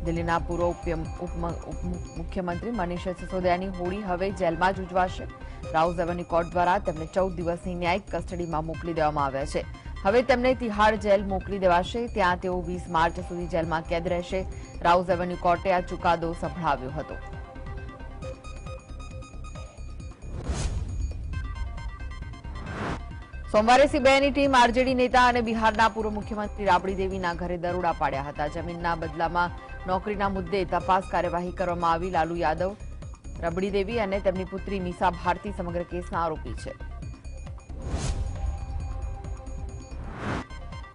દિલ્હીના પૂર્વ મુખ્યમંત્રી મનીષ સિસોદિયાની હોળી હવે જેલમાં જ ઉજવાશે. રાઉઝ એવન્યુ કોર્ટ દ્વારા તેમને 14 દિવસની ન્યાયિક કસ્ટડીમાં મોકલી દેવામાં આવ્યા છે. હવે તેમને તિહાડ જેલ મોકલી દેવાશે. ત્યાં તેઓ 20 માર્ચ સુધી જેલમાં કેદ રહેશે. રાઉઝ એવન્યુ કોર્ટે આ ચુકાદો સંભળાવ્યો હતો. સોમવારે સીબીઆઈની ટીમ આરજેડી નેતા અને બિહારના પૂર્વ મુખ્યમંત્રી રાબડી દેવીના ઘરે દરોડા પાડ્યા હતા. જમીનના બદલામાં નોકરીના મુદ્દે તપાસ કાર્યવાહી કરવામાં આવી. લાલુ યાદવ, રાબડી દેવી અને તેમની પુત્રી મીસા ભારતી સમગ્ર કેસના આરોપી છે.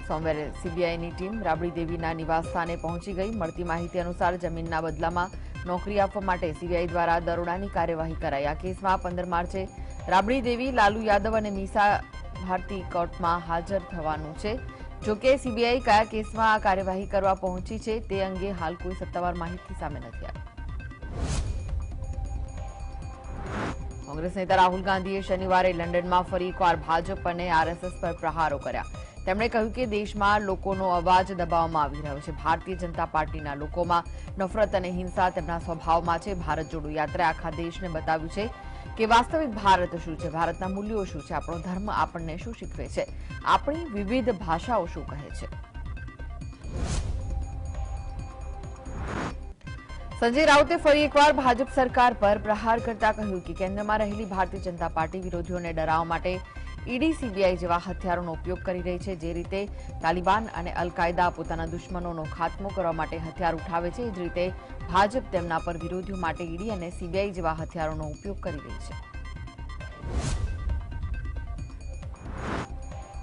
સોમવારે સીબીઆઈની ટીમ રાબડી દેવીના નિવાસસ્થાને પહોંચી ગઈ. મળતી માહિતી અનુસાર જમીનના બદલામાં નોકરી આપવા માટે સીબીઆઈ દ્વારા દરોડાની કાર્યવાહી કરાઈ. આ કેસમાં 15 માર્ચે રાબડી દેવી, લાલુ યાદવ અને મીસા ભારતી કોર્ટમાં હાજર થવાનું છે. જોકે સીબીઆઈ કયા કેસમાં આ કાર્યવાહી કરવા પહોંચી છે તે અંગે હાલ કોઈ સત્તાવાર માહિતી સામે નથી આવી. કોંગ્રેસ નેતા રાહુલ ગાંધીએ શનિવારે લંડનમાં ફરી એકવાર ભાજપ અને આરએસએસ પર પ્રહારો કર્યા. તેમણે કહ્યું કે દેશમાં લોકોનો અવાજ દબાવવામાં આવી રહ્યો છે. ભારતીય જનતા પાર્ટીના લોકોમાં નફરત અને હિંસા તેમના સ્વભાવમાં છે. ભારત જોડો યાત્રાએ આખા દેશને બતાવ્યું છે કે વાસ્તવિક ભારત શું છે, ભારતના મૂલ્યો શું છે, આપણો ધર્મ આપણને શું શીખવે છે, આપણી વિવિધ ભાષાઓ શું કહે છે. સંજય રાઉતે ફરી એકવાર ભાજપ સરકાર પર પ્રહાર કરતા કહ્યું કે કેન્દ્રમાં રહેલી ભારતીય જનતા પાર્ટી વિરોધીઓને ડરાવવા માટે ઈડી, સીબીઆઈ જેવા હથિયારોનો ઉપયોગ કરી રહી છે. જે રીતે તાલિબાન અને અલ-કાયદા પોતાના દુશ્મનોનો ખાત્મો કરવા માટે હથિયાર ઉઠાવે છે, એ જ રીતે ભાજપ તેમના પર વિરોધીઓ માટે ઈડી અને સીબીઆઈ જેવા હથિયારોનો ઉપયોગ કરી રહી છે.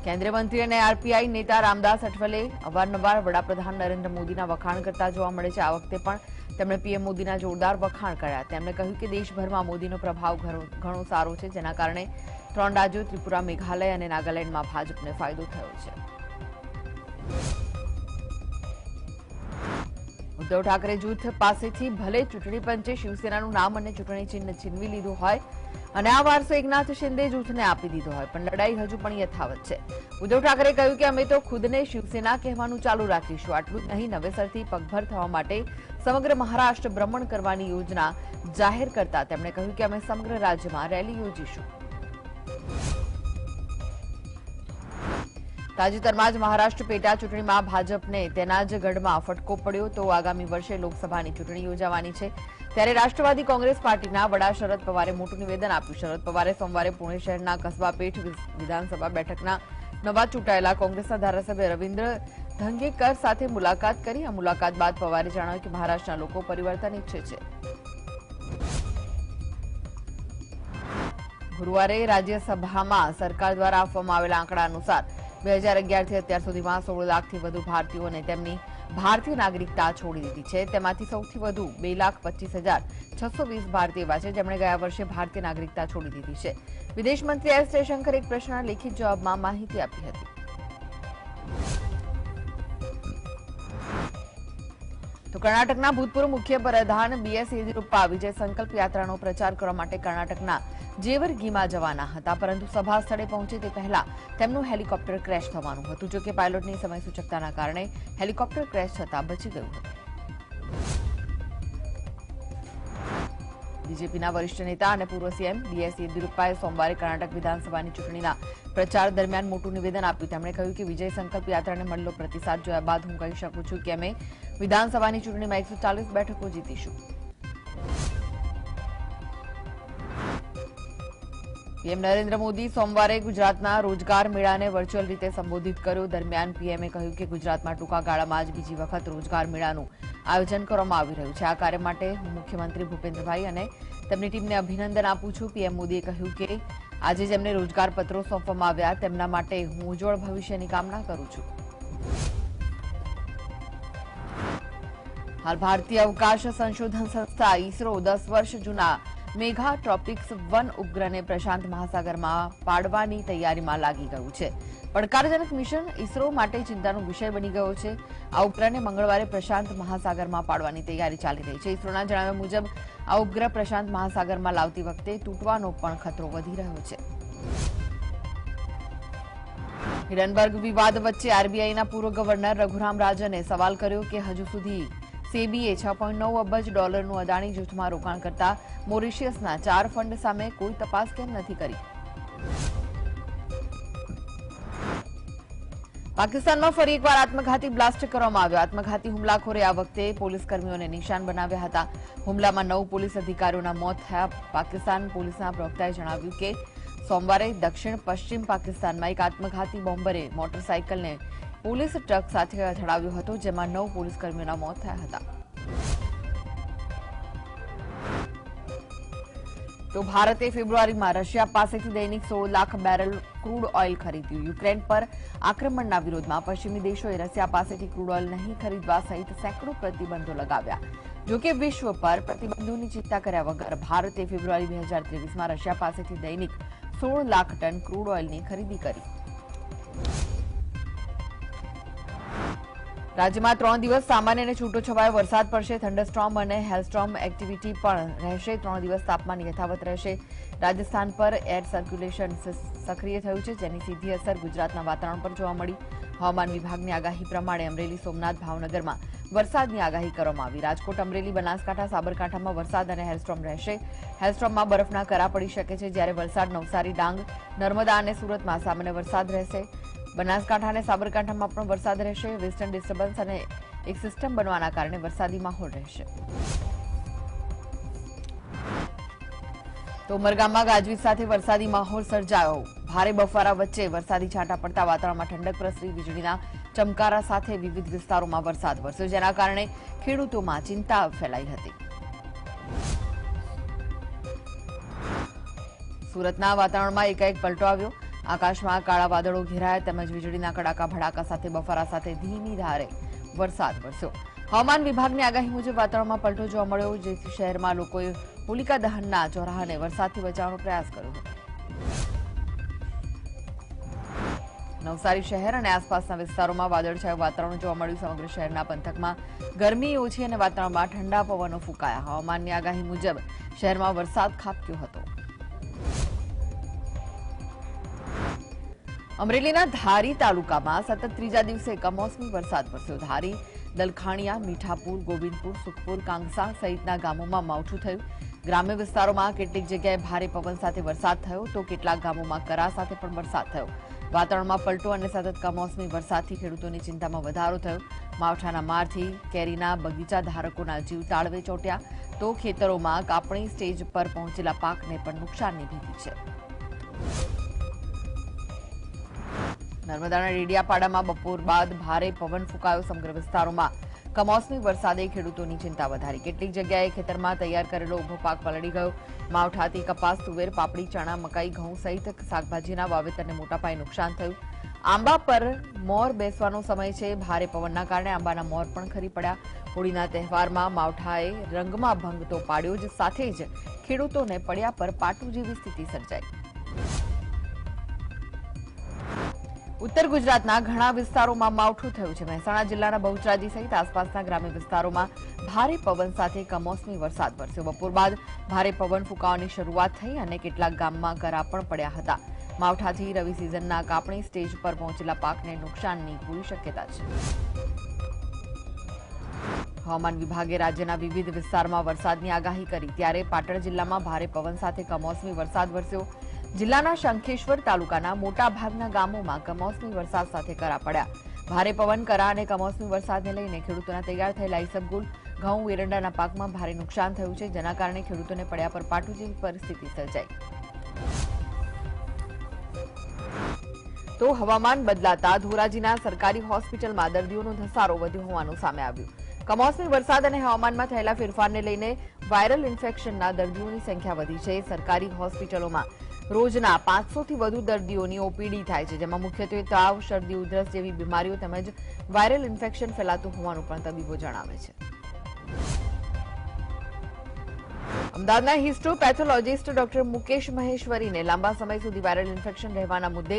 કેન્દ્રીય મંત્રી અને આરપીઆઈ નેતા રામદાસ અઠવલે અવારનવાર વડાપ્રધાન નરેન્દ્ર મોદીના વખાણ કરતા જોવા મળે છે. આ વખતે પણ તેમણે પીએમ મોદીના જોરદાર વખાણ કર્યા. તેમણે કહ્યું કે દેશભરમાં મોદીનો પ્રભાવ ઘણો સારો છે, જેના કારણે 3 રાજ્યો ત્રિપુરા, મેઘાલય અને નાગાલેન્ડમાં ભાજપને ફાયદો થયો છે. ઉદ્ધવ ઠાકરે જૂથ પાસેથી ભલે ચૂંટણી પંચે શિવસેનાનું નામ અને ચૂંટણી ચિહ્ન છીનવી લીધું હોય અને આ વારસો એકનાથ શિંદે જૂથને આપી દીધો હોય, પણ લડાઈ હજુ પણ યથાવત છે. ઉદ્ધવ ઠાકરે કહ્યું કે અમે તો ખુદને શિવસેના કહેવાનું ચાલુ રાખીશું. આટલું જ નહીં, નવેસરથી પગભર થવા માટે સમગ્ર મહારાષ્ટ્ર ભ્રમણ કરવાની યોજના જાહેર કરતા તેમણે કહ્યું કે અમે સમગ્ર રાજ્યમાં રેલી યોજીશું. તાજેતરમાં જ મહારાષ્ટ્ર પેટા ચૂંટણીમાં ભાજપને તેના જ ગઢમાં ફટકો પડ્યો તો આગામી વર્ષે લોકસભાની ચૂંટણી યોજાવાની છે. ત્યારે રાષ્ટ્રવાદી કોંગ્રેસ પાર્ટીના વડા શરદ પવારે મોટું નિવેદન આપ્યું. શરદ પવારે સોમવારે પુણે શહેરના કસબાપેઠ વિધાનસભા બેઠકના નવા ચૂંટાયેલા કોંગ્રેસના ધારાસભ્ય રવિન્દ્ર ધંગેકર સાથે મુલાકાત કરી. આ મુલાકાત બાદ પવારે જણાવ્યું કે મહારાષ્ટ્રના લોકો પરિવર્તન ઈચ્છે છે. ગુરુવારે રાજ્યસભામાં સરકાર દ્વારા આપવામાં આવેલા આંકડા અનુસાર 2011થી અત્યાર સુધીમાં 16 લાખથી વધુ ભારતીયોને તેમની ભારતીય નાગરિકતા છોડી દીધી છે. તેમાંથી સૌથી વધુ 2,25,620 ભારતીય એવા છે જેમણે ગયા વર્ષે ભારતીય નાગરિકતા છોડી દીધી છે. વિદેશ મંત્રી એસ જયશંકરે એક પ્રશ્નના લેખિત જવાબમાં માહિતી આપી હતી. તો કર્ણાટકના ભૂતપૂર્વ મુખ્યપ્રધાન બીએસ યેદિયુરપ્પા વિજય સંકલ્પ યાત્રાનો પ્રચાર કરવા માટે કર્ણાટકના જેવરગીમાં જવાના હતા, પરંતુ સભા સ્થળે પહોંચે તે પહેલા તેમનું હેલિકોપ્ટર ક્રેશ થવાનું હતું. જોકે પાયલોટની સમય સૂચકતાના કારણે હેલિકોપ્ટર ક્રેશ થતાં બચી ગયું હતું. બીજેપીના વરિષ્ઠ નેતા અને પૂર્વ સીએમ બીએસ યેદિયુરપ્પાએ સોમવારે કર્ણાટક વિધાનસભાની ચૂંટણીના પ્રચાર દરમિયાન મોટું નિવેદન આપ્યું. તેમણે કહ્યું કે વિજય સંકલ્પ યાત્રાને મળેલો પ્રતિસાદ જોયા બાદ હું કહી શકું છું કે અમે વિધાનસભાની ચૂંટણીમાં 140 બેઠકો જીતીશું. પીએમ નરેન્દ્ર મોદી સોમવારે ગુજરાતના રોજગાર મેળાને વર્ચ્યુઅલ રીતે સંબોધિત કર્યો. દરમિયાન પીએમએ કહ્યું કે ગુજરાતમાં ટૂંકા ગાળામાં જ બીજી વખત રોજગાર મેળાનું આયોજન કરવામાં આવી રહ્યું છે. આ કાર્ય માટે હું મુખ્યમંત્રી ભૂપેન્દ્રભાઈ અને તેમની ટીમને અભિનંદન આપું છું. પીએમ મોદીએ કહ્યું કે આજે જેમને રોજગાર પત્રો સોંપવામાં આવ્યા તેમના માટે હું ઉજ્જવળ ભવિષ્યની કામના કરું છું. હાલ ભારતીય અવકાશ સંશોધન સંસ્થા ઈસરો 10 વર્ષ જૂના મેઘા ટ્રોપિક્સ 1 ઉપગ્રહને પ્રશાંત મહાસાગરમાં પાડવાની તૈયારીમાં લાગી ગયું છે. પડકારજનક મિશન ઈસરો માટે ચિંતાનો વિષય બની ગયો છે. આ ઉપગ્રહને મંગળવારે પ્રશાંત મહાસાગરમાં પાડવાની તૈયારી ચાલી રહી છે. ઈસરોના જણાવ્યા મુજબ આ ઉપગ્રહ પ્રશાંત મહાસાગરમાં લાવતી વખતે તૂટવાનો પણ ખતરો વધી રહ્યો છે. હિડનબર્ગ વિવાદ વચ્ચે આરબીઆઈના પૂર્વ ગવર્નર રઘુરામ રાજને સવાલ કર્યો કે હજુ સુધી સેબીએ $6.9 અબજનું અદાણી જૂથમાં રોકાણ કરતા મોરિશિયસના 4 ફંડ સામે કોઈ તપાસ કેમ નથી કરી? પાકિસ્તાનમાં ફરી એકવાર આત્મઘાતી બ્લાસ્ટ કરવામાં આવ્યો. આત્મઘાતી હુમલાખોરે આ વખતે પોલીસ કર્મીઓને નિશાન બનાવ્યા હતા. હુમલામાં 9 પોલીસ અધિકારીઓના મોત થયા. પાકિસ્તાન પોલીસના પ્રવક્તાએ જણાવ્યું કે સોમવારે દક્ષિણ પશ્ચિમ પાકિસ્તાનમાં એક આત્મઘાતી બોમ્બરે મોટરસાયકલને પોલીસ ટ્રક સાથે અથડાવ્યો હતો, જેમાં 9 પોલીસ કર્મીઓના મોત થયા હતા. તો ભારતે ફેબ્રુઆરીમાં રશિયા પાસેથી દૈનિક 16 લાખ બેરલ ક્રૂડ ઓઇલ ખરીદ્યું. યુક્રેન પર આક્રમણના વિરોધમાં પશ્ચિમી દેશોએ રશિયા પાસેથી ક્રૂડ ઓઇલ નહીં ખરીદવા સહિત સેંકડો પ્રતિબંધો લગાવ્યા. જોકે વિશ્વ પર પ્રતિબંધોની ચિંતા કર્યા વગર ભારતે ફેબ્રુઆરી 2023માં રશિયા પાસેથી દૈનિક 16 લાખ ટન ક્રૂડ ઓઇલની ખરીદી કરી. રાજ્યમાં 3 દિવસ સામાન્ય અને છૂટોછવાયો વરસાદ પડશે. થંડરસ્ટોર્મ અને હેલસ્ટોર્મ એક્ટિવિટી પણ રહેશે. 3 દિવસ તાપમાન યથાવત રહેશે. રાજસ્થાન પર એર સર્ક્યુલેશન સક્રિય થયું છે, જેની સીધી અસર ગુજરાતના વાતાવરણ પર જોવા મળી. હવામાન વિભાગની આગાહી પ્રમાણે અમરેલી, સોમનાથ, ભાવનગરમાં વરસાદની આગાહી કરવામાં આવી. રાજકોટ, અમરેલી, બનાસકાંઠા, સાબરકાંઠામાં વરસાદ અને હેલસ્ટોર્મ રહેશે. હેલસ્ટોર્મમાં બરફના કરા પડી શકે છે, જ્યારે વલસાડ, નવસારી, ડાંગ, નર્મદા અને સુરતમાં સામાન્ય વરસાદ રહેશે. બનાસકાંઠા અને સાબરકાંઠામાં પણ વરસાદ રહેશે. વેસ્ટર્ન ડિસ્ટર્બન્સ અને એક સિસ્ટમ બનવાના કારણે વરસાદી માહોલ રહેશે. તો ઉમરગામમાં ગાજવીજ સાથે વરસાદી માહોલ સર્જાયો. ભારે બફારા વચ્ચે વરસાદી છાંટા પડતા વાતાવરણમાં ઠંડક પ્રસરી. વીજળીના ચમકારા સાથે વિવિધ વિસ્તારોમાં વરસાદ વરસ્યો, જેના કારણે ખેડૂતોમાં ચિંતા ફેલાઈ હતી. સુરતના વાતાવરણમાં એકાએક પલટો આવ્યો. આકાશમાં કાળા વાદળો ઘેરાયા તેમજ વીજળીના કડાકા ભડાકા સાથે બફારા સાથે ધીમી ધારે વરસાદ વરસ્યો. હવામાન વિભાગની આગાહી મુજબ વાતાવરણમાં પલટો જોવા મળ્યો, જેથી શહેરમાં લોકોએ હોલિકા દહનના ચોરાહાને વરસાદથી બચાવવાનો પ્રયાસ કર્યો હતો. નવસારી શહેર અને આસપાસના વિસ્તારોમાં વાદળછાયું વાતાવરણ જોવા મળ્યું. સમગ્ર શહેરના પંથકમાં ગરમી ઓછી અને વાતાવરણમાં ઠંડા પવનો ફૂંકાયા. હવામાનની આગાહી મુજબ શહેરમાં વરસાદ ખાબક્યો હતો. અમરેલીના ધારી તાલુકામાં સતત ત્રીજા દિવસે કમોસમી વરસાદ વરસ્યો. ધારી, દલખાણીયા, મીઠાપુર, ગોવિંદપુર, સુખપુર, કાંગસા સહિતના ગામોમાં માવઠું થયું. ગ્રામ્ય વિસ્તારોમાં કેટલીક જગ્યાએ ભારે પવન સાથે વરસાદ થયો, તો કેટલાક ગામોમાં કરા સાથે પણ વરસાદ થયો. વાતાવરણમાં પલટો અને સતત કમોસમી વરસાદથી ખેડૂતોની ચિંતામાં વધારો થયો. માવઠાના મારથી કેરીના બગીચા ધારકોના જીવ તાળવે ચોંટ્યા, તો ખેતરોમાં કાપણી સ્ટેજ પર પહોંચેલા પાકને પણ નુકસાનની ભીતિ છે. નર્મદાના ડેડિયાપાડામાં બપોર બાદ ભારે પવન ફૂંકાયો. સમગ્ર વિસ્તારોમાં કમોસમી વરસાદે ખેડૂતોની ચિંતા વધારી. કેટલીક જગ્યાએ ખેતરમાં તૈયાર કરેલો ઉભો પાક પલળી ગયો. માવઠાથી કપાસ, તુવેર, પાપડી, ચણા, મકાઈ, ઘઉં સહિત શાકભાજીના વાવેતરને મોટા પાયે નુકસાન થયું. આંબા પર મોર બેસવાનો સમય છે. ભારે પવનના કારણે આંબાના મોર પણ ખરી પડ્યા. હોળીના તહેવારમાં માવઠાએ રંગમાં ભંગ તો પાડ્યો જ, સાથે જ ખેડૂતોને પડ્યા પર પાટું જેવી સ્થિતિ સર્જાઈ. ઉત્તર ગુજરાતના ઘણા વિસ્તારોમાં માવઠું થયું છે. મહેસાણા જિલ્લાના બહુચરાજી સહિત આસપાસના ગ્રામ્ય વિસ્તારોમાં ભારે પવન સાથે કમોસમી વરસાદ વરસ્યો. બપોર બાદ ભારે પવન ફૂંકાવાની શરૂઆત થઈ અને કેટલાક ગામમાં કરા પણ પડ્યા હતા. માવઠાથી રવિ સિઝનના કાપણી સ્ટેજ પર પહોંચેલા પાકને નુકસાનની પૂરી શક્યતા છે. હવામાન વિભાગે રાજ્યના વિવિધ વિસ્તારમાં વરસાદની આગાહી કરી. ત્યારે પાટણ જિલ્લામાં ભારે પવન સાથે કમોસમી વરસાદ વરસ્યો. જિલ્લાના શંખેશ્વર તાલુકાના મોટાભાગના ગામોમાં કમોસમી વરસાદ સાથે કરા પડ્યા. ભારે પવન, કરા અને કમોસમી વરસાદને લઈને ખેડૂતોના તૈયાર થયેલા ઈસબગુલ, ઘઉં, એરંડાના પાકમાં ભારે નુકસાન થયું છે, જેના કારણે ખેડૂતોને પડ્યા પર પાટું જેવી પરિસ્થિતિ સર્જાઈ. તો હવામાન બદલાતા ધોરાજીના સરકારી હોસ્પિટલમાં દર્દીઓનો ધસારો વધ્યો હોવાનું સામે આવ્યું. કમોસમી વરસાદ અને હવામાનમાં થયેલા ફેરફારને લઈને વાયરલ ઇન્ફેક્શનના દર્દીઓની સંખ્યા વધી છે. સરકારી હોસ્પિટલોમાં રોજના 500 થી વધુ દર્દીઓની ઓપીડી થાય છે, જેમાં મુખ્યત્વે તાવ, શરદી, ઉધરસ જેવી બીમારીઓ તેમજ વાયરલ ઇન્ફેક્શન ફેલાતું હોવાનું પણ તબીબો જણાવે છે. અમદાવાદના હિસ્ટોપેથોલોજીસ્ટ ડોક્ટર મુકેશ મહેશ્વરીને લાંબા સમય સુધી વાયરલ ઇન્ફેક્શન રહેવાના મુદ્દે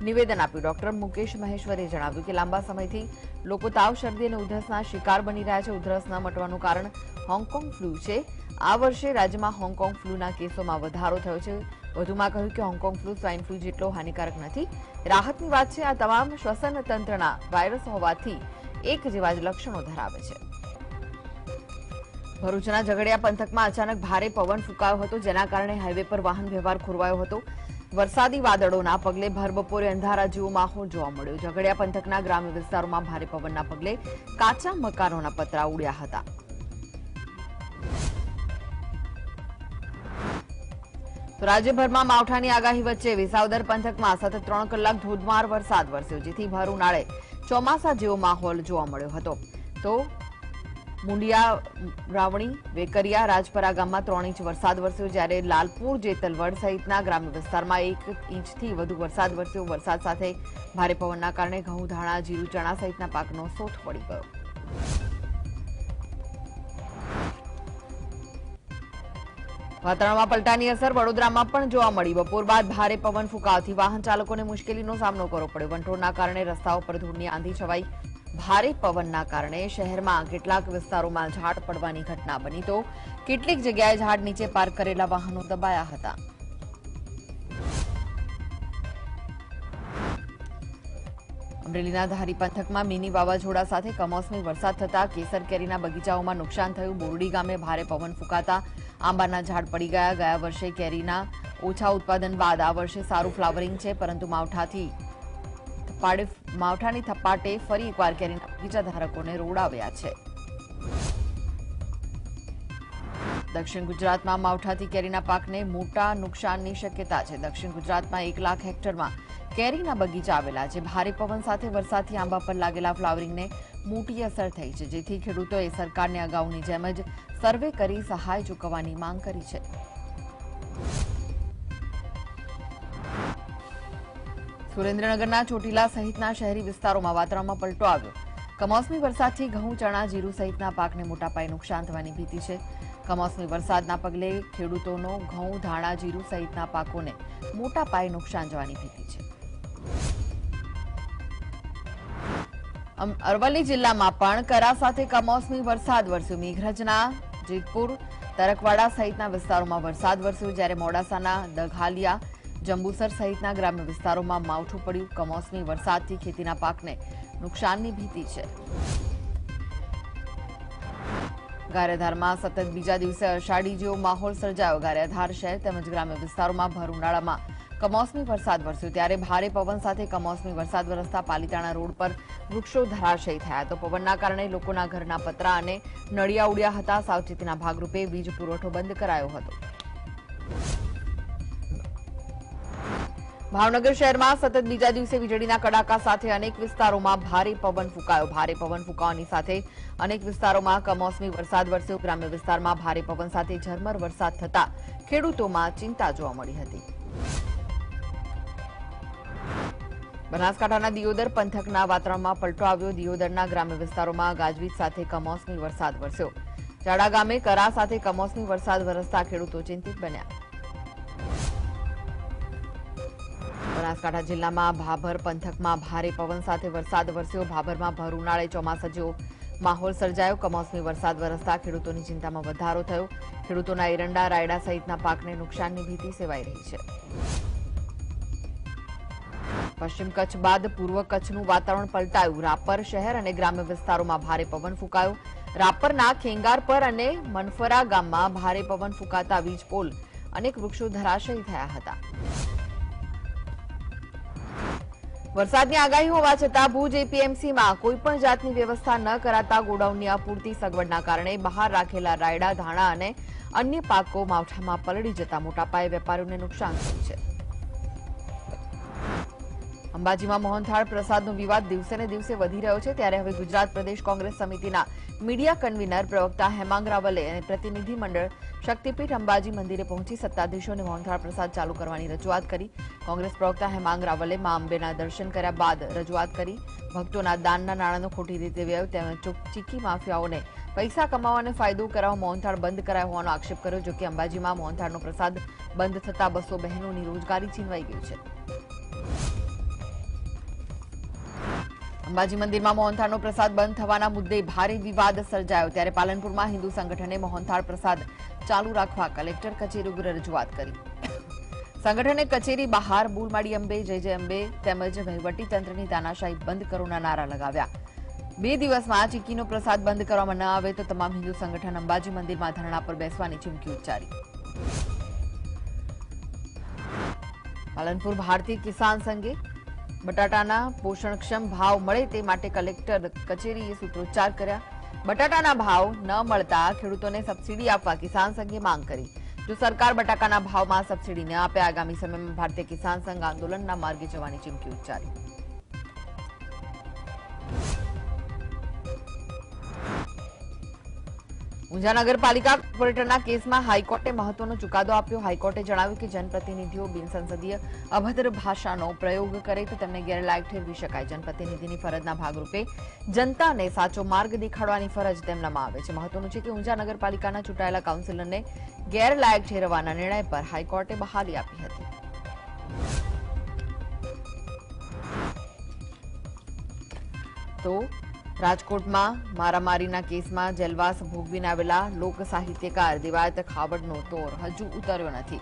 નિવેદન આપ્યું. ડોક્ટર મુકેશ મહેશ્વરીએ જણાવ્યું કે લાંબા સમયથી લોકો તાવ, શરદી અને ઉધરસના શિકાર બની રહ્યા છે. ઉધરસ ન મટવાનું કારણ હોંગકોંગ ફ્લૂ છે. આ વર્ષે રાજ્યમાં હોંગકોંગ ફ્લૂના કેસોમાં વધારો થયો છે. વધુમાં કહ્યું કે હોંગકોંગ ફ્લૂ સ્વાઇન ફ્લૂ જેટલો હાનિકારક નથી. રાહતની વાત છે, આ તમામ શ્વસન તંત્રના વાયરસ હોવાથી એક જેવા જ લક્ષણો ધરાવે છે. ભરૂચના ઝઘડિયા પંથકમાં અચાનક ભારે પવન ફૂંકાયો હતો, જેના કારણે હાઈવે પર વાહન વ્યવહાર ખોરવાયો હતો. વરસાદી વાદળોના પગલે ભર બપોરે અંધારા જેવો માહોલ જોવા મળ્યો. ઝઘડિયા પંથકના ગ્રામ્ય વિસ્તારોમાં ભારે પવનના પગલે કાચા મકાનોના પતરા ઉડ્યા હતા. તો રાજ્યભરમાં માવઠાની આગાહી વચ્ચે વિસાવદર પંથકમાં સતત 3 કલાક ધોધમાર વરસાદ વરસ્યો, જેથી ભર ઉનાળે ચોમાસા જેવો માહોલ જોવા મળ્યો હતો. તો મુંડિયા, રાવણી, વેકરિયા, રાજપરા ગામમાં 3 ઇંચ વરસાદ વરસ્યો, જ્યારે લાલપુર, જેતલવડ સહિતના ગ્રામ્ય વિસ્તારમાં 1 ઇંચથી વધુ વરસાદ વરસ્યો. વરસાદ સાથે ભારે પવનના કારણે ઘઉં, ધાણા, જીરું, ચણા સહિતના પાકનો સોથ પડી ગયો. વાતાવરણમાં પલટાની અસર વડોદરામાં પણ જોવા મળી. બપોર બાદ ભારે પવન ફૂંકાવાથી વાહન ચાલકોને મુશ્કેલીનો સામનો કરવો પડ્યો. વંટોળના કારણે રસ્તાઓ પર ધૂળની આંધી છવાઈ. ભારે પવનના કારણે શહેરમાં કેટલાક વિસ્તારોમાં ઝાડ પડવાની ઘટના બની, તો કેટલીક જગ્યાએ ઝાડ નીચે પાર્ક કરેલા વાહનો દબાયા હતા. અમરેલીના ધારી પંથકમાં મિની વાવાઝોડા સાથે કમોસમી વરસાદ થતા કેસર કેરીના બગીચાઓમાં નુકસાન થયું. બોરડી ગામે ભારે પવન ફૂંકાતા આંબાના ઝાડ પડી ગયા. ગયા વર્ષે કેરીના ઓછા ઉત્પાદન બાદ આ વર્ષે સારું ફ્લાવરિંગ છે, પરંતુ માવઠાની થપાટે ફરી એકવાર કેરીના બગીચા ધારકોને રોડાવ્યા છે. દક્ષિણ ગુજરાતમાં માવઠાથી કેરીના પાકને મોટા નુકસાનની શક્યતા છે. દક્ષિણ ગુજરાતમાં 1 લાખ હેક્ટરમાં કેરીના બગીચા આવેલા છે. ભારે પવન સાથે વરસાદથી આંબા પર લાગેલા ફ્લાવરિંગને મોટી અસર થઈ છે, જેથી ખેડૂતોએ સરકારને અગાઉની જેમ જ સર્વે કરી સહાય ચૂકવવાની માંગ કરી છે. સુરેન્દ્રનગરના ચોટીલા સહિતના શહેરી વિસ્તારોમાં વાતાવરણમાં પલટો આવ્યો. કમોસમી વરસાદથી ઘઉં, ચણા, જીરું સહિતના પાકને મોટા પાયે નુકસાન થવાની ભીતિ છે. કમોસમી વરસાદના પગલે ખેડૂતોનો ઘઉં, ધાણા, જીરું સહિતના પાકોને મોટા પાયે નુકસાન જવાની ભીતિ છે. અરવલ્લી જિલ્લામાં પણ કરા સાથે કમોસમી વરસાદ વરસ્યો. મેઘરજના જેતપુર, તરકવાડા સહિતના વિસ્તારોમાં વરસાદ વરસ્યો, જ્યારે મોડાસાના દઘાલિયા, જંબુસર સહિતના ગ્રામ્ય વિસ્તારોમાં માવઠું પડ્યું. કમોસમી વરસાદથી ખેતીના પાકને નુકસાનની ભીતિ છે. ગારિયાધારમાં સતત બીજા દિવસે અષાઢી જેવો માહોલ સર્જાયો. ગારિયાધાર શહેર તેમજ ગ્રામ્ય વિસ્તારોમાં ભર ઉનાળામાં કમોસમી વરસાદ વરસ્યો, ત્યારે ભારે પવન સાથે કમોસમી વરસાદ વરસતા પાલીતાણા રોડ પર વૃક્ષો ધરાશયી થયા. તો પવનના કારણે લોકોના ઘરના પતરા અને નળિયા ઉડ્યા હતા. સાવચેતીના ભાગરૂપે વીજ પુરવઠો બંધ કરાયો હતો. ભાવનગર શહેરમાં સતત બીજા દિવસે વીજળીના કડાકા સાથે અનેક વિસ્તારોમાં ભારે પવન ફૂંકાયો. ભારે પવન ફૂંકાવાની સાથે અનેક વિસ્તારોમાં કમોસમી વરસાદ વરસ્યો. ગ્રામ્ય વિસ્તારમાં ભારે પવન સાથે ઝરમર વરસાદ થતા ખેડૂતોમાં ચિંતા જોવા મળી હતી. બનાસકાંઠાના દિયોદર પંથકના વાતાવરણમાં પલટો આવ્યો. દિયોદરના ગ્રામ્ય વિસ્તારોમાં ગાજવીજ સાથે કમોસમી વરસાદ વરસ્યો. ચાડા ગામે કરા સાથે કમોસમી વરસાદ વરસતા ખેડૂતો ચિંતિત બન્યા. બનાસકાંઠા જિલ્લામાં ભાભર પંથકમાં ભારે પવન સાથે વરસાદ વરસ્યો. ભાભરમાં ભર ઉનાળે ચોમાસા જેવો માહોલ સર્જાયો. કમોસમી વરસાદ વરસતા ખેડૂતોની ચિંતામાં વધારો થયો. ખેડૂતોના એરંડા, રાયડા સહિતના પાકને નુકસાનની ભીતિ સેવાઈ રહી છે. પશ્ચિમ કચ્છ બાદ પૂર્વ કચ્છનું વાતાવરણ પલટાયું. રાપર શહેર અને ગ્રામ્ય વિસ્તારોમાં ભારે પવન ફૂંકાયો. રાપરના ખેંગાર પર અને મનફરા ગામમાં ભારે પવન ફૂંકાતા વીજ પોલ, અનેક વૃક્ષો ધરાશયી થયા હતા. વરસાદની આગાહી હોવા છતાં ભુજ એપીએમસીમાં કોઈપણ જાતની વ્યવસ્થા ન કરાતા ગોડાઉનની અપૂરતી સગવડના કારણે બહાર રાખેલા રાયડા, ધાણા અને અન્ય પાકો માવઠામાં પલળી જતા મોટા પાયે વેપારીઓને નુકસાન થયું છે. અંબાજીમાં મોહનથાળ પ્રસાદનો વિવાદ દિવસે ને દિવસે વધી રહ્યો છે, ત્યારે હવે ગુજરાત પ્રદેશ કોંગ્રેસ સમિતિના મીડિયા કન્વીનર પ્રવક્તા હેમાંગ રાવલે અને પ્રતિનિધિ મંડળ શક્તિપીઠ અંબાજી મંદિરે પહોંચી સત્તાધીશોને મોહનથાળ પ્રસાદ ચાલુ કરવાની રજૂઆત કરી. કોંગ્રેસ પ્રવક્તા હેમાંગ રાવલે મા અંબેના દર્શન કર્યા બાદ રજૂઆત કરી. ભક્તોના દાનના નાણાંનો ખોટી રીતે વ્યય તેમજ ચીકી માફિયાઓને પૈસા કમાવાનો ફાયદો કરાવવા મોહનથાળ બંધ કરાયો હોવાનો આક્ષેપ કર્યો. જોકે અંબાજીમાં મોહનથાળનો પ્રસાદ બંધ થતા 200 બહેનોની રોજગારી છીનવાઈ ગઈ છે. અંબાજી મંદિરમાં મોહનથાળનો પ્રસાદ બંધ થવાના મુદ્દે ભારે વિવાદ સર્જાયો, ત્યારે પાલનપુરમાં હિન્દુ સંગઠને મોહનથાળ પ્રસાદ ચાલુ રાખવા કલેક્ટર કચેરી ઉગ્ર રજૂઆત કરી. સંગઠને કચેરી બહાર બુલમાડી અંબે, જય જય અંબે તેમજ વહીવટી તંત્રની તાનાશાહી બંધ કરોના નારા લગાવ્યા. 2 દિવસમાં ચીકીનો પ્રસાદ બંધ કરવામાં ન આવે તો તમામ હિન્દુ સંગઠન અંબાજી મંદિરમાં ધરણા પર બેસવાની ચીમકી ઉચ્ચારી. પાલનપુર ભારતીય કિસાન સંઘે બટાટાના પોષણક્ષમ ભાવ મળે તે માટે કલેક્ટર કચેરીએ સૂત્રોચ્ચાર કર્યા. બટાટાના ભાવ ન મળતા ખેડૂતોને સબસિડી આપવા કિસાન સંઘે માંગ કરી. જો સરકાર બટાકાના ભાવમાં સબસિડી ન આપે આગામી સમયમાં ભારતીય કિસાન સંઘ આંદોલનના માર્ગે જવાની ચીમકી ઉચ્ચારી. ઊંઝા નગરપાલિકા કોર્પોરેટરના કેસમાં હાઈકોર્ટે મહત્વનો ચુકાદો આપ્યો. હાઈકોર્ટે જણાવ્યું કે જનપ્રતિનિધિઓ બિનસંસદીય અભદ્ર ભાષાનો પ્રયોગ કરે તો તેમને ગેરલાયક ઠેરવી શકાય. જનપ્રતિનિધિની ફરજના ભાગરૂપે જનતાને સાચો માર્ગ દેખાડવાની ફરજ તેમનામાં આવે છે. મહત્વનું છે કે ઊંઝા નગરપાલિકાના ચૂંટાયેલા કાઉન્સિલરને ગેરલાયક ઠેરવવાના નિર્ણય પર હાઈકોર્ટે બહાલી આપી હતી. તો રાજકોટમાં મારામારીના કેસમાં જેલવાસ ભોગવીને આવેલા લોક સાહિત્યકાર દિવાયત ખાવડનો તોર હજુ ઉતર્યો નથી.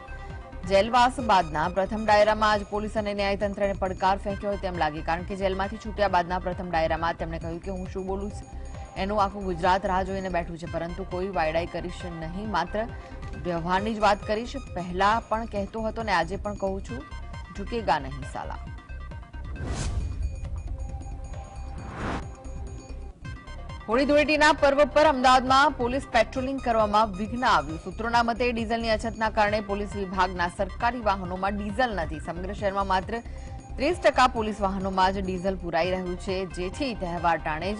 જેલવાસ બાદના પ્રથમ ડાયરામાં આજ પોલીસ અને ન્યાયતંત્રને પડકાર ફેંક્યો હોય તેમ લાગે, કારણ કે જેલમાંથી છૂટ્યા બાદના પ્રથમ ડાયરામાં તેમણે કહ્યું કે હું શું બોલું એનું આખું ગુજરાત રાહ જોઈને બેઠું છે, પરંતુ કોઈ વાયડાઈ કરીશ નહીં, માત્ર વ્યવહારની જ વાત કરીશ. પહેલા પણ કહેતો હતો ને આજે પણ કહું છું, ઝુકેગા નહીં સાલા. હોળી ધૂળેટીના પર્વ પર અમદાવાદમાં પોલીસ પેટ્રોલિંગ કરવામાં વિઘ્ન આવ્યું. સૂત્રોના મતે ડીઝલની અછતના કારણે પોલીસ વિભાગના સરકારી વાહનોમાં ડીઝલ નથી. સમગ્ર શહેરમાં માત્ર 30% પોલીસ વાહનોમાં જ ડીઝલ પુરાઈ રહ્યું છે, જેથી તહેવાર ટાણે જ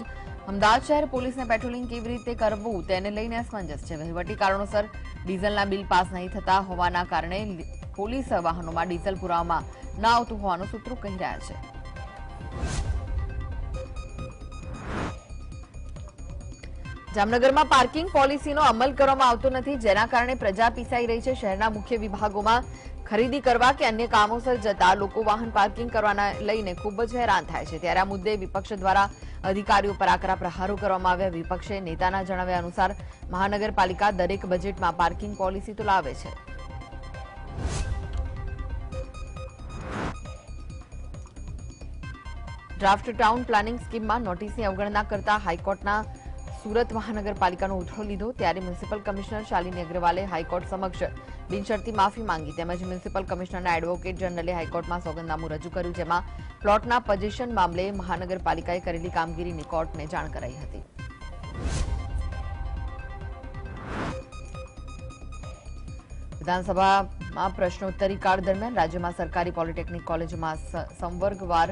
અમદાવાદ શહેર પોલીસને પેટ્રોલિંગ કેવી રીતે કરવું તેને લઈને અસમંજસ છે. વહીવટી કારણોસર ડીઝલના બિલ પાસ નહીં થતા હોવાના કારણે પોલીસ વાહનોમાં ડીઝલ પુરાવામાં ન આવતું હોવાનું સૂત્રો કહી રહ્યા છે. જામનગરમાં પાર્કિંગ પોલિસીનો અમલ કરવામાં આવતો નથી, જેના કારણે પ્રજા પીસાઈ રહી છે. શહેરના મુખ્ય વિભાગોમાં ખરીદી કરવા કે અન્ય કામોસર જતા લોકો વાહન પાર્કિંગ કરવાના લઈને ખૂબ જ હેરાન થાય છે. ત્યારે આ મુદ્દે વિપક્ષ દ્વારા અધિકારીઓ પર આકરા પ્રહારો કરવામાં આવ્યા. વિપક્ષે નેતાના જણાવ્યા અનુસાર મહાનગરપાલિકા દરેક બજેટમાં પાર્કિંગ પોલિસી તો લાવે છે. ડ્રાફ્ટ ટાઉન પ્લાનિંગ સ્કીમમાં નોટિસની અવગણના કરતા હાઈકોર્ટના સુરત મહાનગરપાલિકાનો ઉઠો લીધો. ત્યારે મ્યુનિસિપલ કમિશનર શાલિની અગ્રવાલે હાઈકોર્ટ સમક્ષ બિનશરતી માફી માંગી. તેમજ મ્યુનિસિપલ કમિશનરના એડવોકેટ જનરલે હાઈકોર્ટમાં સોગંદનામું રજૂ કર્યું, જેમાં પ્લોટના પોઝિશન મામલે મહાનગરપાલિકાએ કરેલી કામગીરીની કોર્ટને જાણ કરાઈ હતી. વિધાનસભામાં પ્રશ્નોત્તરી કાળ દરમિયાન રાજ્યમાં સરકારી પોલિટેકનિક કોલેજોમાં સંવર્ગવાર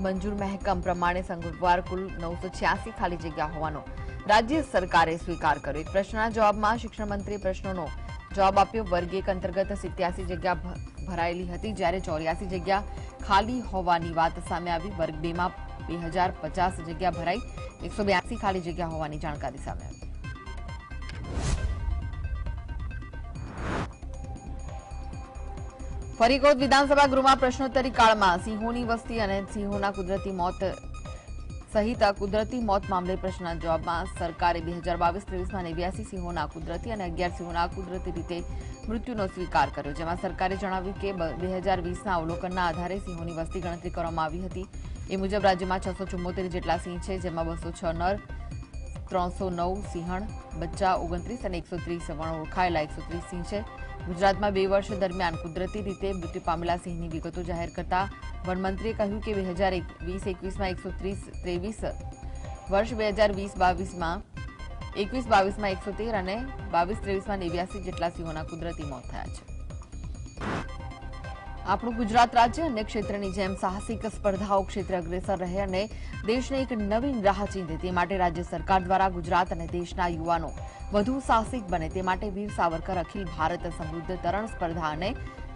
મંજૂર મહેકમ પ્રમાણે સંવર્ગવાર કુલ 986 ખાલી જગ્યા હોવાનો રાજ્ય સરકારે સ્વીકાર કર્યો. એક પ્રશ્નના જવાબમાં શિક્ષણ મંત્રીએ પ્રશ્નોનો જવાબ આપ્યો. વર્ગ 1 અંતર્ગત 87 જગ્યા ભરાયેલી હતી, જ્યારે 84 જગ્યા ખાલી હોવાની વાત સામે આવી. વર્ગ 2 માં 2050 જગ્યા ભરાઈ, 182 ખાલી જગ્યા હોવાની જાણકારી સામે આવી. ફરીદકોટ વિધાનસભા ગૃહમાં પ્રશ્નોત્તરી કાળમાં સિંહોની વસ્તી અને સિંહોના કુદરતી મોત સહિત કુદરતી મોત મામલે પ્રશ્નના જવાબમાં સરકારે 2022-23માં 89 સિંહોના કુદરતી અને 11 સિંહોના કુદરતી રીતે મૃત્યુનો સ્વીકાર કર્યો, જેમાં સરકારે જણાવ્યું કે 2020ના અવલોકનના આધારે સિંહોની વસ્તી ગણતરી કરવામાં આવી હતી. એ મુજબ રાજ્યમાં 674 જેટલા સિંહ છે, જેમાં 206 નર, 309 સિંહણ બચ્ચા 29 અને 130 વણ ઓળખાયેલા 130 સિંહ છે. ગુજરાતમાં 2 વર્ષ દરમિયાન કુદરતી રીતે મૃત્યુ પામેલા સિંહની વિગતો જાહેર કરતા વનમંત્રીએ કહ્યું કે 2020-21માં 130, વર્ષ 2020-22માં 113 અને 22-23માં 89 જેટલા સિંહોના કુદરતી મોત થયા છે. આપણું ગુજરાત રાજ્ય અન્ય ક્ષેત્રની જેમ સાહસિક સ્પર્ધાઓ ક્ષેત્રે અગ્રેસર રહે અને દેશને એક નવીન રાહ ચીંધે તે માટે રાજ્ય સરકાર દ્વારા ગુજરાત અને દેશના યુવાનો વધુ સાહસિક બને તે માટે વીર સાવરકર અખિલ ભારત સમૃદ્ધ તરણ સ્પર્ધા અને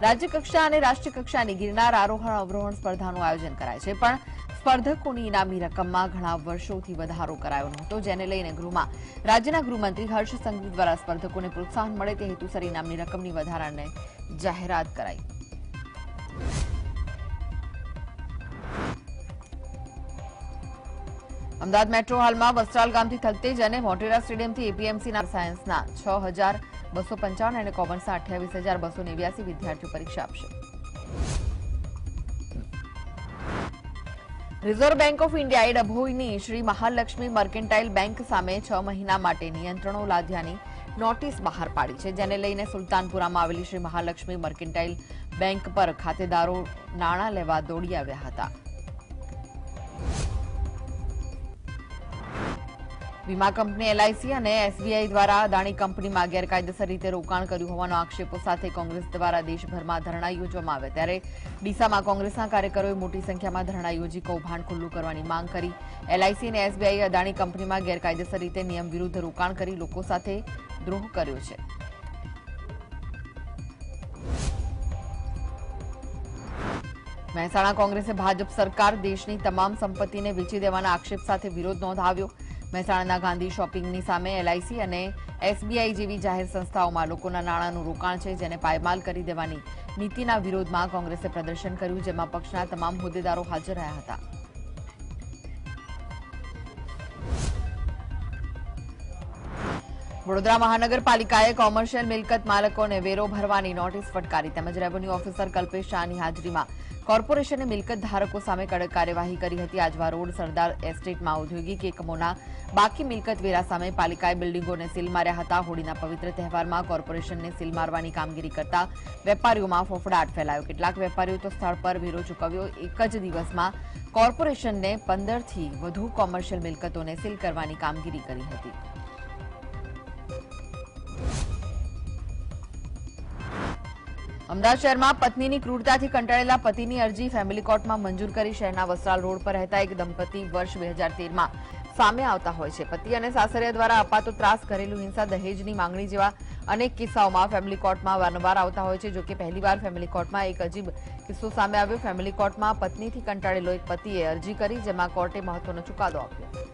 રાજ્યકક્ષા અને રાષ્ટ્રીય કક્ષાની ગિરનાર આરોહણ અવરોહણ સ્પર્ધાનું આયોજન કરાય છે. પણ સ્પર્ધકોની ઇનામી રકમમાં ઘણા વર્ષોથી વધારો કરાયો નહોતો, જેને લઈને ગૃહમાં રાજ્યના ગૃહમંત્રી હર્ષ સંઘવી દ્વારા સ્પર્ધકોને પ્રોત્સાહન મળે તે હેતુસર ઇનામની રકમની વધારાને જાહેરાત કરાઈ. અમદાવાદ મેટ્રો હાલમાં વસ્ત્રાલ ગામથી થલતેજ અને મોટેરા સ્ટેડિયમથી એપીએમસીના સાયન્સના 6,255 અને કોમર્સના 28,289 વિદ્યાર્થીઓ પરીક્ષા આપશે. રિઝર્વ બેંક ઓફ ઇન્ડિયાએ ડભોઈની શ્રી મહાલક્ષ્મી મર્કેન્ટાઇલ બેંક સામે 6 મહિના માટે નિયંત્રણો લાદ્યાની નોટિસ બહાર પાડી છે, જેને લઈને સુલતાનપુરામાં આવેલી શ્રી મહાલક્ષ્મી મર્કેન્ટાઇલ બેંક પર ખાતેદારો નાણાં લેવા દોડી આવ્યા હતા. વીમા કંપની એલઆઈસી અને એસબીઆઈ દ્વારા અદાણી કંપનીમાં ગેરકાયદેસર રીતે રોકાણ કર્યું હોવાનો આક્ષેપો સાથે કોંગ્રેસ દ્વારા દેશભરમાં ધરણા યોજવામાં આવ્યા. ત્યારે ડીસામાં કોંગ્રેસના કાર્યકરોએ મોટી સંખ્યામાં ધરણા યોજી કૌભાંડ ખુલ્લું કરવાની માંગ કરી. એલઆઈસી અને એસબીઆઈએ અદાણી કંપનીમાં ગેરકાયદેસર રીતે નિયમ વિરુદ્ધ રોકાણ કરી લોકો સાથે દ્રોહ કર્યો છે. મહેસાણા કોંગ્રેસે ભાજપ સરકાર દેશની તમામ સંપત્તિને વેચી દેવાના આક્ષેપ સાથે વિરોધ નોંધાવ્યો. મહેસાણાના ગાંધી શોપિંગની સામે એલઆઈસી અને એસબીઆઈ જેવી જાહેર સંસ્થાઓમાં લોકોના નાણાંનું રોકાણ છે, જેને પાયમાલ કરી દેવાની નીતિના વિરોધમાં કોંગ્રેસે પ્રદર્શન કર્યું, જેમાં પક્ષના તમામ હોદ્દેદારો હાજર રહ્યા હતા. વડોદરા મહાનગરપાલિકાએ કોમર્શિયલ મિલકત માલકોને વેરો ભરવાની નોટિસ ફટકારી તેમજ રેવન્યુ ઓફિસર કલ્પેશ શાહની હાજરીમાં કોર્પોરેશને મિલકત ધારકો સામે કડક કાર્યવાહી કરી હતી. આજવા રોડ સરદાર એસ્ટેટમાં ઔદ્યોગિક એકમોના બાકી મિલકત વેરા સામે પાલિકાએ બિલ્ડિંગોને સીલ માર્યા હતા. હોળીના પવિત્ર તહેવારમાં કોર્પોરેશનને સીલ મારવાની કામગીરી કરતા વેપારીઓમાં ફફડાટ ફેલાયો. કેટલાક વેપારીઓ તો સ્થળ પર વેરો ચૂકવ્યો. એક જ દિવસમાં કોર્પોરેશનને 15થી વધુ કોમર્શિયલ મિલકતોને સીલ કરવાની કામગીરી કરી હતી. અમદાવાદ શહેરમાં પત્નીની ક્રૂરતાથી કંટાળેલા પતિની અરજી ફેમિલી કોર્ટમાં મંજૂર કરી. શહેરના વસ્ત્રાલ રોડ પર રહેતા એક દંપતી વર્ષ 2013માં સામે આવતા હોય છે. પતિ અને સાસરિયા દ્વારા અપાતો ત્રાસ, ઘરેલુ હિંસા, દહેજની માંગણી જેવા અનેક કિસ્સાઓમાં ફેમિલી કોર્ટમાં વારંવાર આવતા હોય છે. જોકે પહેલીવાર ફેમિલી કોર્ટમાં એક અજીબ કિસ્સો સામે આવ્યો. ફેમિલી કોર્ટમાં પત્નીથી કંટાળેલો એક પતિએ અરજી કરી, જેમાં કોર્ટે મહત્વનો ચુકાદો આપ્યો.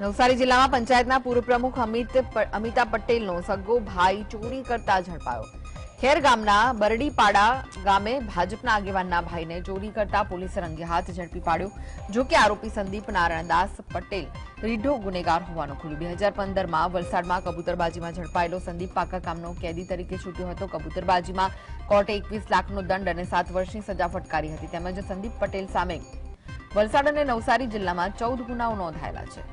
નવસારી જિલ્લામાં પંચાયતના પૂર્વ પ્રમુખ અમિતા પટેલનો સગ્ગો ભાઈ ચોરી કરતા ઝડપાયો. ખેર ગામના બરડીપાડા ગામે ભાજપના આગેવાનના ભાઈને ચોરી કરતા પોલીસે રંગે હાથ ઝડપી પાડ્યો. જો કે આરોપી સંદીપ નારાયણદાસ પટેલ રીઢો ગુનેગાર હોવાનું ખુલ્યું. 2015માં વલસાડમાં કબૂતરબાજીમાં ઝડપાયેલો સંદીપ પાકા કામનો કેદી તરીકે છૂટ્યો હતો. કબૂતરબાજીમાં કોર્ટે 21 લાખનો દંડ અને 7 વર્ષની સજા ફટકારી હતી. તેમજ સંદીપ પટેલ સામે વલસાડ અને નવસારી જિલ્લામાં 14 ગુનાઓ નોંધાયેલા છે.